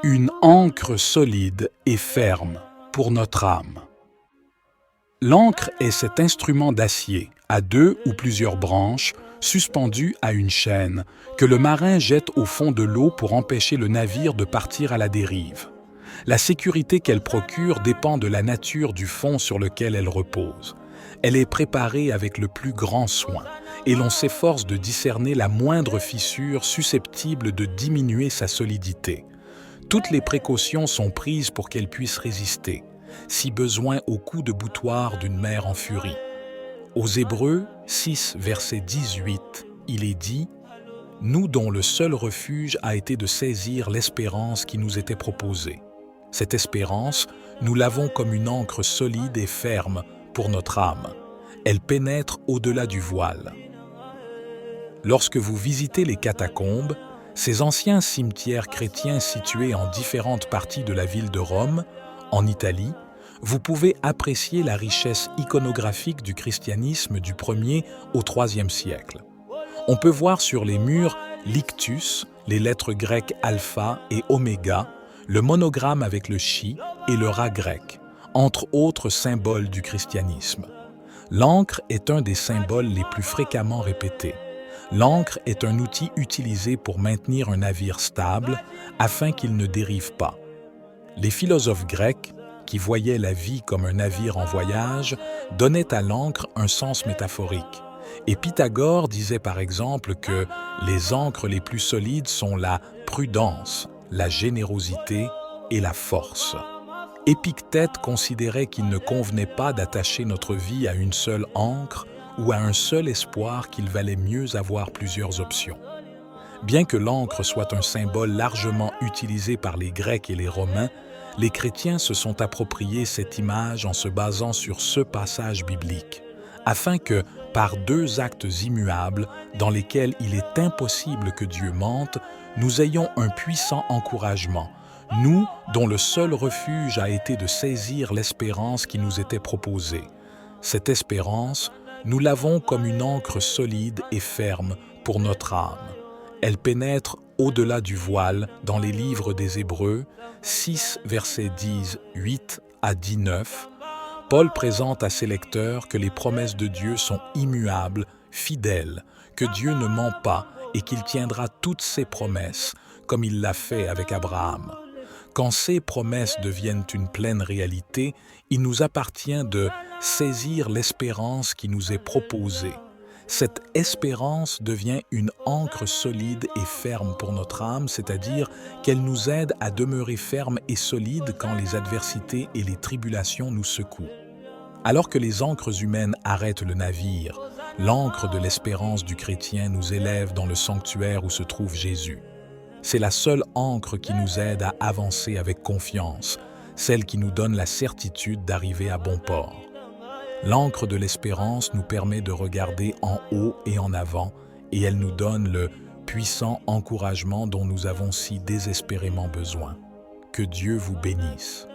Une ancre solide et ferme pour notre âme. L'ancre est cet instrument d'acier, à 2 ou plusieurs branches, suspendu à une chaîne, que le marin jette au fond de l'eau pour empêcher le navire de partir à la dérive. La sécurité qu'elle procure dépend de la nature du fond sur lequel elle repose. Elle est préparée avec le plus grand soin, et l'on s'efforce de discerner la moindre fissure susceptible de diminuer sa solidité. Toutes les précautions sont prises pour qu'elle puisse résister, si besoin aux coups de boutoir d'une mer en furie. Aux Hébreux 6, verset 18, il est dit « Nous dont le seul refuge a été de saisir l'espérance qui nous était proposée. Cette espérance, nous l'avons comme une ancre solide et ferme pour notre âme. Elle pénètre au-delà du voile. » Lorsque vous visitez les catacombes, ces anciens cimetières chrétiens situés en différentes parties de la ville de Rome, en Italie, vous pouvez apprécier la richesse iconographique du christianisme du 1er au 3e siècle. On peut voir sur les murs l'ictus, les lettres grecques alpha et oméga, le monogramme avec le chi et le rat grec, entre autres symboles du christianisme. L'ancre est un des symboles les plus fréquemment répétés. L'ancre est un outil utilisé pour maintenir un navire stable afin qu'il ne dérive pas. Les philosophes grecs, qui voyaient la vie comme un navire en voyage, donnaient à l'ancre un sens métaphorique. Et Pythagore disait par exemple que les ancres les plus solides sont la prudence, la générosité et la force. Épictète considérait qu'il ne convenait pas d'attacher notre vie à une seule ancre ou à un seul espoir, qu'il valait mieux avoir plusieurs options. Bien que l'ancre soit un symbole largement utilisé par les Grecs et les Romains, les chrétiens se sont appropriés cette image en se basant sur ce passage biblique, afin que, par 2 actes immuables, dans lesquels il est impossible que Dieu mente, nous ayons un puissant encouragement, nous dont le seul refuge a été de saisir l'espérance qui nous était proposée. Cette espérance, nous l'avons comme une ancre solide et ferme pour notre âme. Elle pénètre au-delà du voile dans les livres des Hébreux, 6, versets 10, 8 à 19. Paul présente à ses lecteurs que les promesses de Dieu sont immuables, fidèles, que Dieu ne ment pas et qu'il tiendra toutes ses promesses, comme il l'a fait avec Abraham. Quand ces promesses deviennent une pleine réalité, il nous appartient de saisir l'espérance qui nous est proposée. Cette espérance devient une ancre solide et ferme pour notre âme, c'est-à-dire qu'elle nous aide à demeurer ferme et solide quand les adversités et les tribulations nous secouent. Alors que les ancres humaines arrêtent le navire, l'ancre de l'espérance du chrétien nous élève dans le sanctuaire où se trouve Jésus. C'est la seule ancre qui nous aide à avancer avec confiance, celle qui nous donne la certitude d'arriver à bon port. L'ancre de l'espérance nous permet de regarder en haut et en avant, et elle nous donne le puissant encouragement dont nous avons si désespérément besoin. Que Dieu vous bénisse.